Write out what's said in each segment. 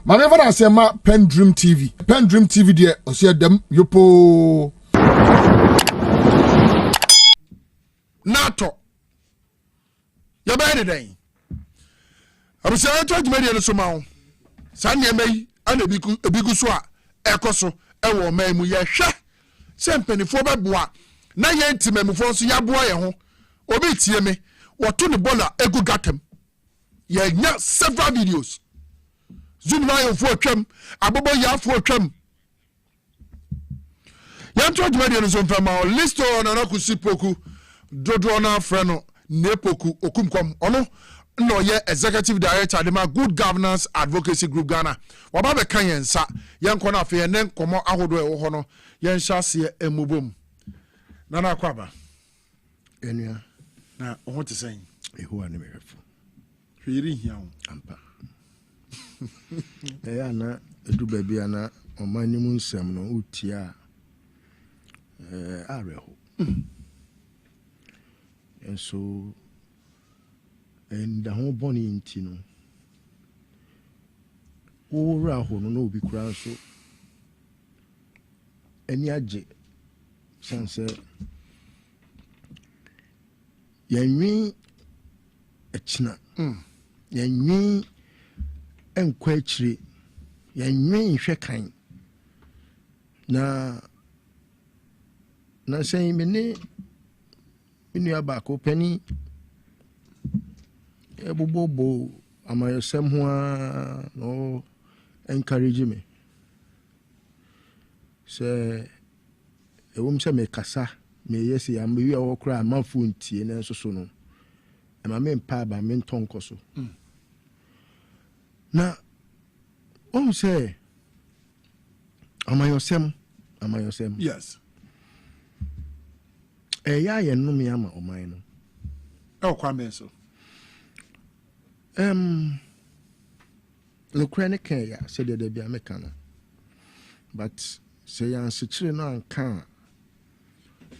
My never say ma PENDREAM TV. PENDREAM TV there. I see them. Yopo. NATO. You buy the day. I was saying, I told you, Median Sumau. Sanya May, and a big swa, Ecoso, Ewo May Muya Sha. Same penny for Babua. Na yenti me mfonso ya boa ye ho. Obi tie me. Woto ne bola egu gatem. Ye nya several videos. Zoom na yo fo atwam, abobo ya fo atwam. Yan to adwuma de no so mfama Listowel na kusi poku dodo na afre no nepoku okumkom ono no ye executive director de ma Good Governance Advocacy Group Ghana. Waba be kan yensa yen kɔ na afi yen nkomo ahodo e wo ho no yen hyase emubom. Nana kwaba. Enua na oho te sen. Ehu ane mehefo. Hwiri hia wo ampa. Na edu baabi ana omani mu nsɛm no utia areho. And so and the whole bonny intino. Oh, Raho no be crown so any aje sanse yanwi echina yanwi enkwa achire yanwi nhwe kan na say me ne abako pani ebobobo amayosem ho no encourage me say ewom se me kasa me yesi am wi awokra amafu ntie na so no e ma me mpa ba me ntonko so na say amayosem yes ya ye no me ama oman no kwa me so no kra ne kan ya said there be ameka but say yan sekire no anka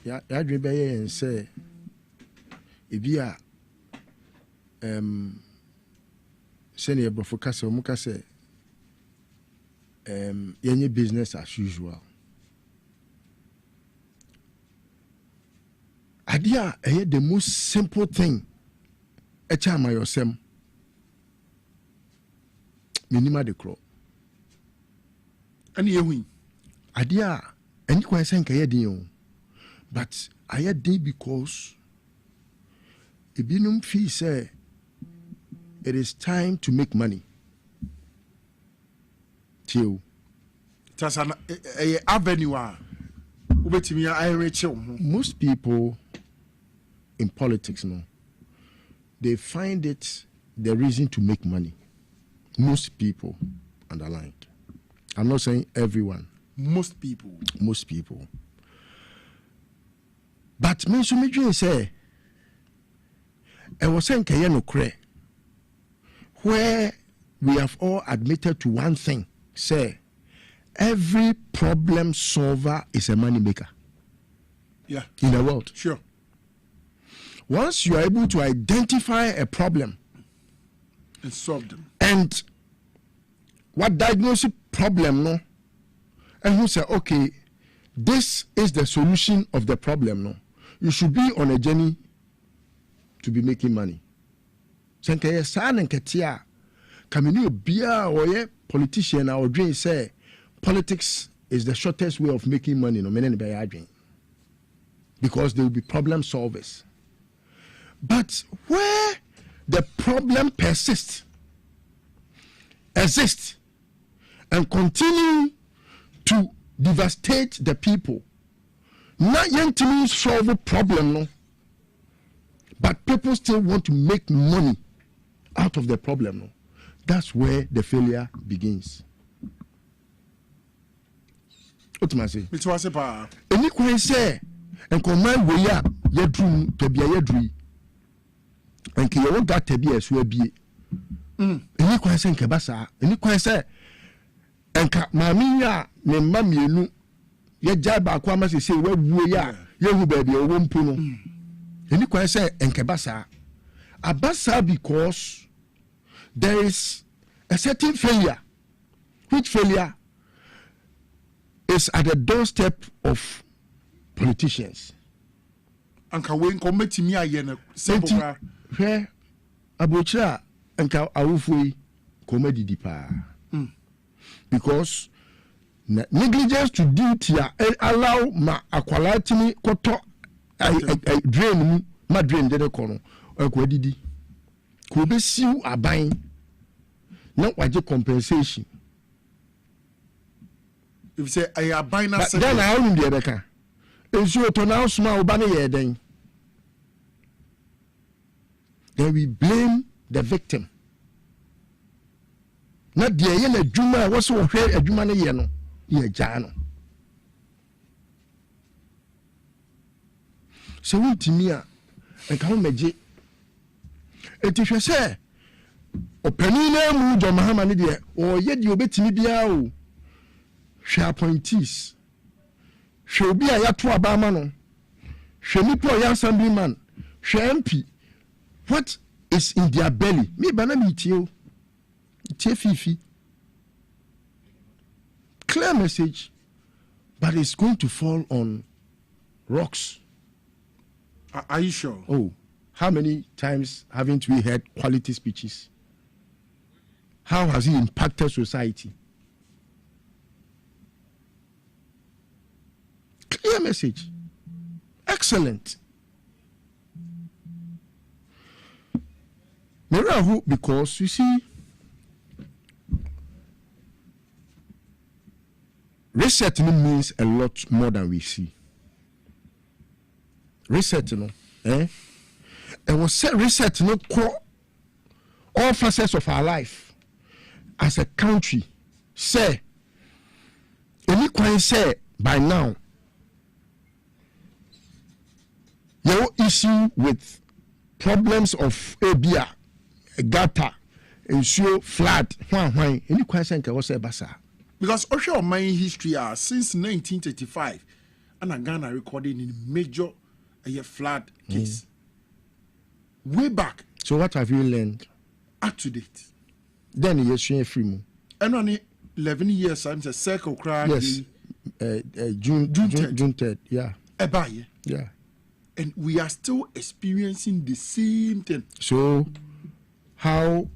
ya dwe be ye say ebi a senior brofo se omuka se yenye business as usual idea the most simple thing a chama yosem minima de cro and ye win idea any question ka yedin but I did because ibinum fee say it is time to make money till tasana avenue ubetimi ya reach most people in politics no they find it the reason to make money. Most people underlined. I'm not saying everyone. Most people. But me so me say I was saying no cre where we have all admitted to one thing, say every problem solver is a money maker. Yeah. In the world. Sure. Once you are able to identify a problem and solve them. And what diagnose problem no? And who say, okay, this is the solution of the problem no? You should be on a journey to be making money. Senke san enketia kamini obia or politician or dream say politics is the shortest way of making money no many be dream. Because there will be problem solvers. But where the problem persists, exists, and continue to devastate the people, not yet to solve a problem, no. But people still want to make money out of the problem, no. That's where the failure begins. What am I saying? It was a bar. Any question say, and command way up, your dream to be a dream. And ki you got to be a swebi. Any question kabasa, any question enka mamiya ne mamienu ye jaba kwa ma say we wuo ya ye hu ba bia wo mpu no. Any question enkebasa. Abasa because there is a certain failure which failure is at the doorstep of politicians. Anka we nkometimi aye na simple where abochira anka awufoi komedidi pa. Because negligence to duty allow ma akwalatini koto drain mu ma drain de kono akwadidi ko be siw aban na waje compensation. If say I aban na say then I only dey beka enso to na suma oba ne ye den. Then we blame the victim. Na de ye na adwuma wo so hwe adwuma ne ye no ye gya no. So Wontumi a enka ho meje etihwe se opani na mu John Mahama ne de o ye de obetimi bia o hwe appointees hwe obi a yato abama no hwe nipo ya assemblyman hwe MP. What is in their belly? Me bana mi tio fifi. Clear message, but it's going to fall on rocks. Are you sure? Oh, how many times haven't we heard quality speeches? How has it impacted society? Clear message. Excellent. Because you see, resettling means a lot more than we see. Resettling, and we say resettling all facets of our life as a country. Say, any can say by now, your issue with problems of ABA. Gutter, ensure flood, any question can also basa. Because Osho of my history since 1935, and Ghana recorded in major flood case. Way back. So what have you learned? Up to date. Then you're showing free moon. And only 11 years I'm a circle cry. Yes. June 3rd. Yeah. Yeah. And we are still experiencing the same thing. So how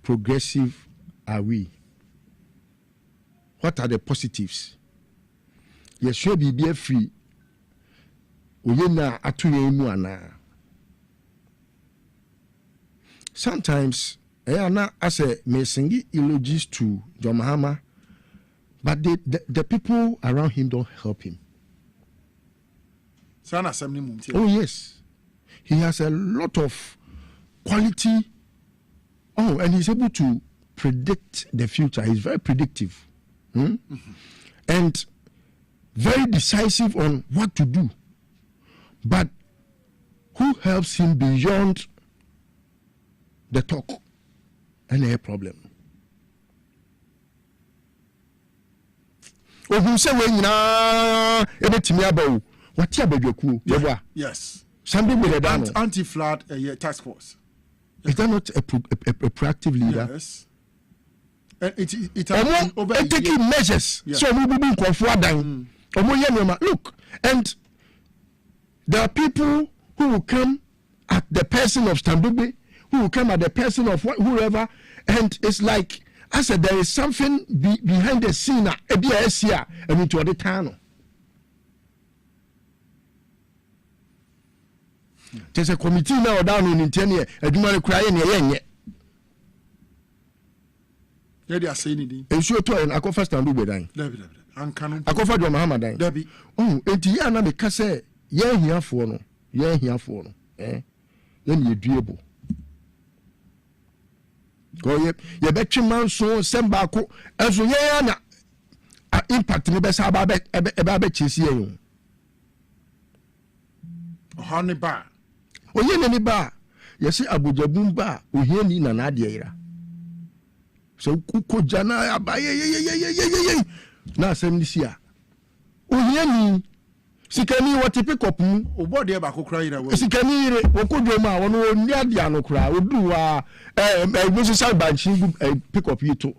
progressive are we? What are the positives? Yes, sure be free. Sometimes as a may sing eulogies to John Mahama, but the people around him don't help him. Oh yes, he has a lot of quality. Oh, and he's able to predict the future. He's very predictive, and very decisive on what to do. But who helps him beyond the talk and a problem? Oh, who say when what yes. Something with a anti-flood task force. Is that not a proactive leader? Yes. And it has over taking measures. Yeah. So we will be confiding. Look, and there are people who will come at the person of Stambube, who will come at the person of whoever, and it's like I said, there is something behind the scene. And into the town. There's a committee now down in 10 years. I do not cry in a they are saying it. And sure to I go first and do better. I go for Muhammad. Debbie. Oh, and Yana because yeah, here for no. Yeah, here for no. Then you doable. Go ye bet your man so send back as we impact me best about chase you. Honey bar. Oye nani ba yesi Abuja bumba oye ni na nadia so kuko jana abaye na asem ni sia oye ni sikani what pick up mu obode ba kokra ira we sikani ire okodwo ma wono oni adia no kra odu wa social bank pick up you to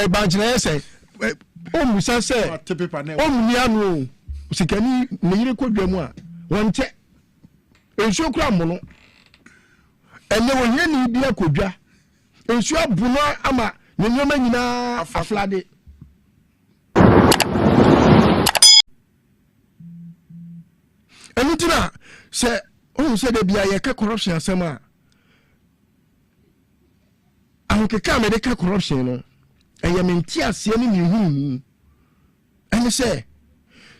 banjina say musa say nianu sikani ne yire kodwa mu a wonte ensuo kura mo no ene wo hie ni bia kodwa ensuo abuno ama ne nyoma nyina aflade enitina se se de bia ye ka corruption asema ahokeka medical corruption no eye menti ase ni hu ene se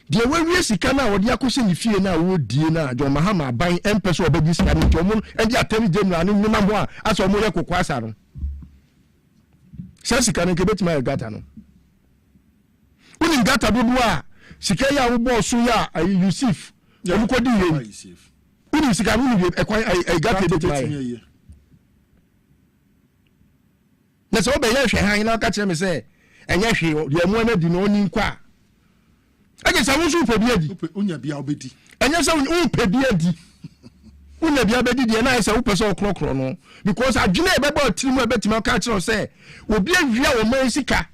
de wawie sika na wode akose ni fie na wo die na jo mahama ban empese obagi sika ni to mo ende atari general ni nyina mo a aso mo ye kokwa asa no sika ni kebetima ya gata no uni gata dodo a sika ya wo bo so ya Yusuf omukodi ye uni sika uni ekwan gata betima ya na so be ye hwe han na ka kire me se enye hwe de mu na di no ni nkwa aje sa wo so pe bi adi unya bia obedi enye sa wo pe bi adi unya bia bedi de na say wo pe so krokro no because adwene e be ba tirimu e betima ka kire say obi awia wo man sika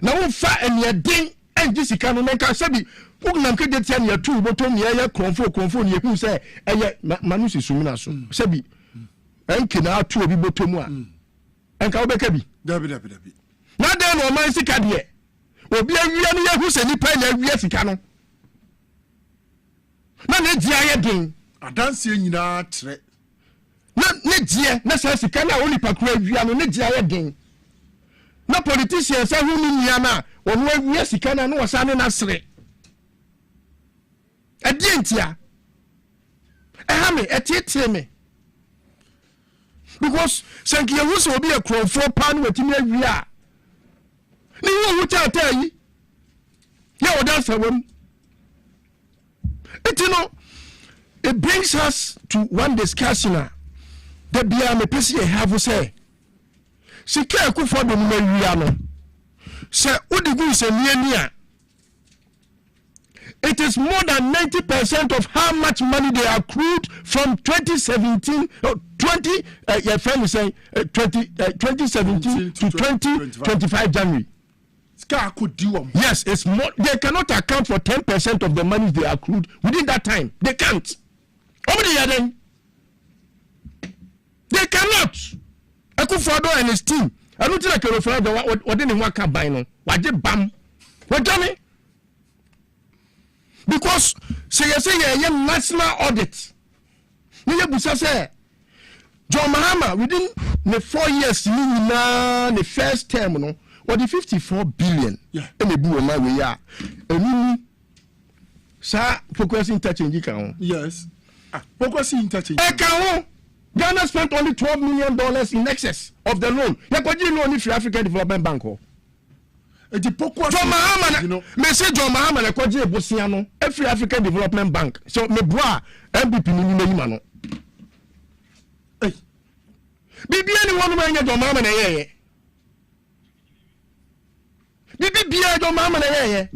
na wo fa ene den enje sika no nka sabi ugnam ke de tia ne tu botom ye kromfo ne hu say eye manu sisumi na so sabi enke na atu obi botom a enka wo beka bi dabi na den no man sika de obi awia no ye hu se nipa na awia sika no na ne dia ye den adanse nyina tre na ne dia na sa sika na oni pakura awia no ne dia ye den na politicians say hu ni nia na onu awia sika na no wasa ne na sere adientia ha me etietie me because sanki ye hu se obi e krofo pa no watimi awia ni wo wuta yi ya oda sawam it brings us to one discussion that bia me pese have say sika akufo do mu awia no se odigu se niania it is more than 90% of how much money they accrued from 2017 your friend is saying 2017 to 2025 January. Yes, it's more. They cannot account for 10% of the money they accrued within that time. They can't. They cannot. Akufo-Addo and his team. I don't think Akufo-Addo what didn't work out by no. What did bam? What done it? Because say a national audit. Say John Mahama within the 4 years the first term no what the 54 billion and the boo my way ya sa progress interchange kan yes progress interchange Ghana spent only $12 million in excess of the loan ya kwaji loan if African Development Bank John Mahama me say John Mahama na kwaji ebosia no every African Development Bank so me bua NPP ni nyima no bibia ni wonu ma nya John Mahama na yeye bibia John Mahama na yeye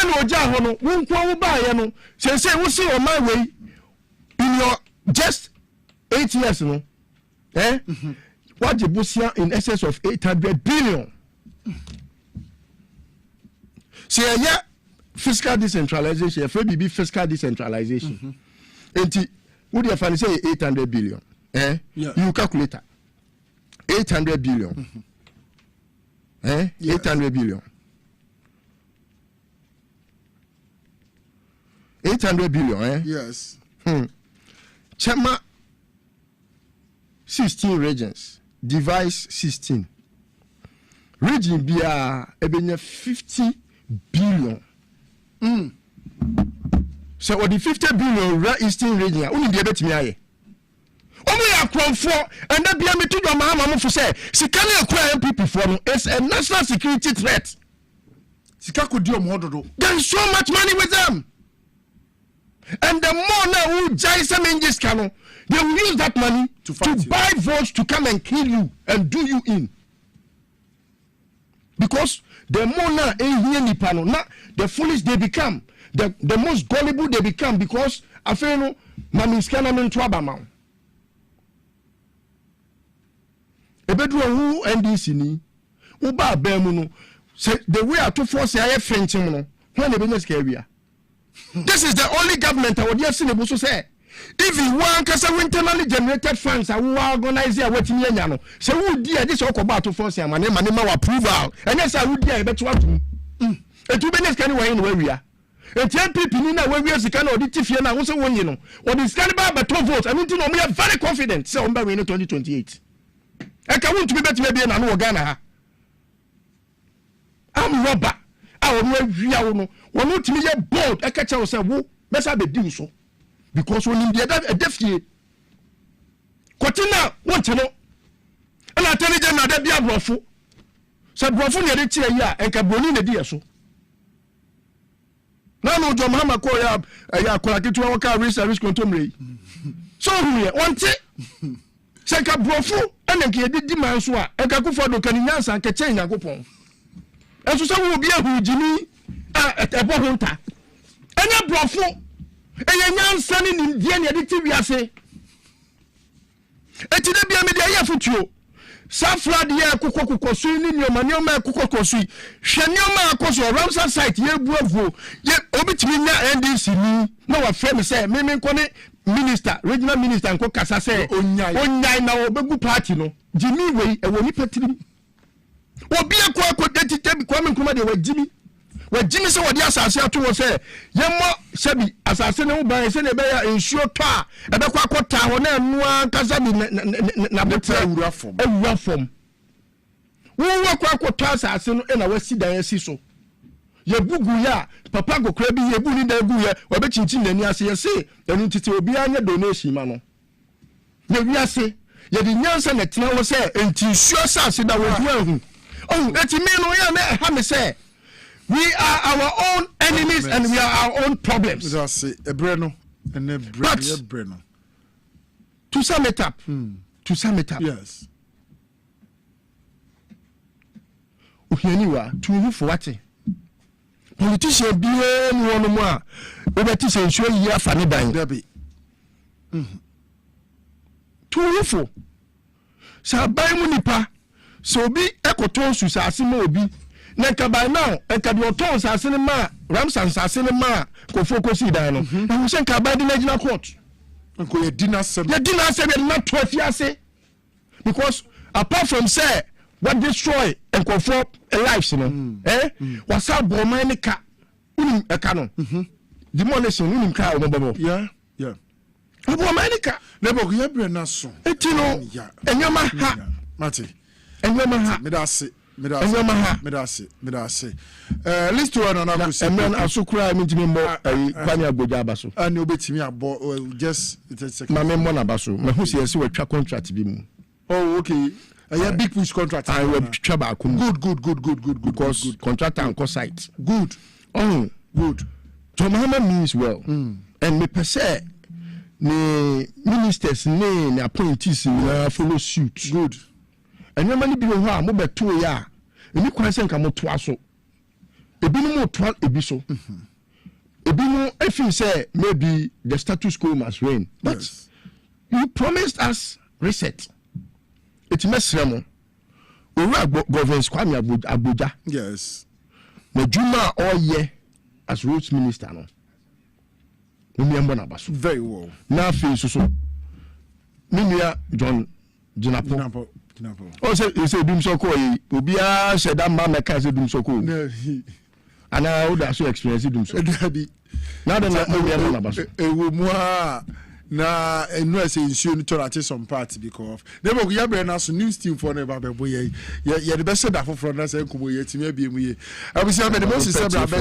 eno oja ho no wonko wo ba ye no say wo see o my way in your just 8 years no what the busia in excess of 800 billion say yeah fiscal decentralization FBB fiscal decentralization enti wo dey fan say 800 billion you calculate 800 billion 800 billion 800 billion yes Chema 16 regions device 16 region bia ebenya 50 billion so what the 50 billion eastern region only dey betimi aye omo ya kronfo and that bia me to John Mahama mo for say sikani akwa NPP for no is a national security threat sika kodi omo dodo there is so much money with them and the more now who Jason Menges cano they will use that money to buy votes to come and kill you and do you in because the more now the foolish they become the most gullible they become because afeno mamiskana men twabama ebedu who NDC ni uba abemu no say the way to force aye frenching no when the business area. This is the only government I would just see the say if you want kasa internally generated funds I will organize here wetin yenya no say who dia this okoba to force am na ma approval and yes I would dia beto atum etu business kan we in area et NPP ni na we sika na odi tifie na wo say wonye no odi sika ba beto vote I mean no me very confident say on ba we in 2028 e ka won to be beto be na no Ghana ha am robber a won awia wo no won timi ye bold e ka che wo say wo mesa be di so because when the defie kotina wonte no ana intelligent na da bia brofo se brofo ne de tie yi a enka broni ne die so na no John Mahama ko ya akola ketu wa ka risk control so hu ye wonte se ka brofo ana ke di man so a enka kufo do kan nyansa ka chen yakopon enso se wo bia hu jini a ebo honta enya brofo eye nyansa ni ndie ne de ti wiase eti de bia me de ya futuo safra de ya kokokkosu ni nyoma kokokkosu hwe nyoma akoso Ramsar site ye buavuo ye obitimi nya NDC ni na wa frame say me nkone minister regional minister nko kasa say onyai na obegu party no jimi wei e woni patiri obi akwa deti tebi kwa me nkoma de wa jimi se wodi asase ato wo se yemmo sebi asase ne wo ban se ne be ya ensure to a e be kwa akota ho na enu ankasa bi na betra awura fom wo kwa akota asase no e na wasi dan asi so ye bugu ya papa gokra bi ye bu ni da gu ye obe chinchin nani ase ye se enu tete obi anya donation ma no ye wi ase ye di nyansa na tena wo se enti sure asase da wo hu ahu oh eti me no ya na ha me se we are our own enemies and we are our own problems. That's it. Ebreno and Ebreno. To sum it up. Yes. Uheniwa, to who for what? Politician be one more. Obeti say show year for me Debbie. To who for? Sa buy munipa. So be ekoton su sa asimo obi. Neka by now, enka di oton sa cinema, Ramsar sa cinema, ko focus dan no. And we say ka by the national court. Enko ye dinner sebe. Ye dinner sebe not 12 years because apart from say what destroy enko for lives no. Was out bomani ka unim eka no. Demolition unim ka o bobo. Yeah. Bomani ka. Lebo ye bre na so. Etino. Enyama ha. Mate. Enyama ha. Medase. Listowel na ko se. Emran asukura mi ntimi mo kwani agboja abaso. Ani obetimi abo just 30 seconds. Ma me mo na abaso. Me hu se yesi watwa contract bi mu. Oh okay. A big push contract. I will twa ba ko. Good. Because contract and cost site. Good. Oh, good. John Mahama means well. And me per se ne ministers ne appointees na follow suit. Good. And your money be ho a mo beto ya. Eni kwan se nka mo to aso. Ebi no mo to ebi so. Ebi no if say maybe the status quo must reign. But yes. You promised us reset. It mesremo. Owura governance Kwame Abuja. Yes. Na Juma all year as roads minister no. Very well. Na fe so. Minia John Jinapo. Oh, say dum so ko yi obia said that man make say dum so ko. And I would also experience dum so. Now then na baso. Ewo mu a na enu say nsuo ni torate some part because never ya bre na so news team for never be boy ye the best da for na say nkomo ye timi abie mu ye. Abusia me the most sebra be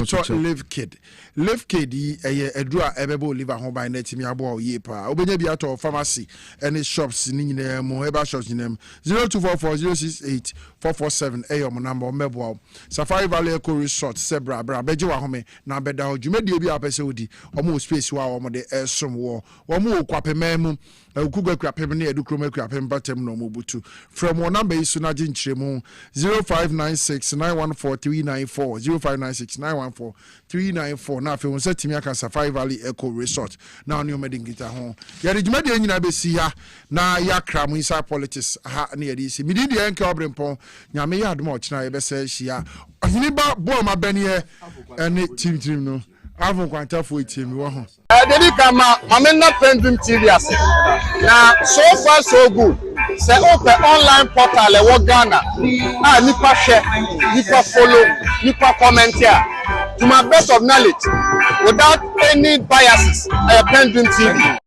live kid eye edura ebebo liver ho by na timi abo ye pa obenya bi ato pharmacy any shops ni nyina mo eba shops nyina 0244068447 ayo mo number mebo Safari Valley Eco Resort sebra bra beje wa home na beda ho dwumadi bi apese odi omo space wa omo de esom wo omo wo kwapemem ukugwa kwapem ne edu kroma kwapem batem no mobutu from one number is na ginchiremu 0596914394 0596914394 na afi wonse timi aka Safari Valley Eco Resort na oni omedi ngita ho yare jumadi anyina besi ha na yakra mu inside politics ha na yare isi mididi enke obrempon nyame ya adom ochina ye bese hia ohini ba bo ma banie ene tim no avon kwanta fo itimi wo ho Dedi kama mamena PENDREAM TV ase. Na so far so good. Say open online portal e wo Ghana. Nipa share, nipa follow, nipa comment here. To my best of knowledge, without any biases, PENDREAM TV.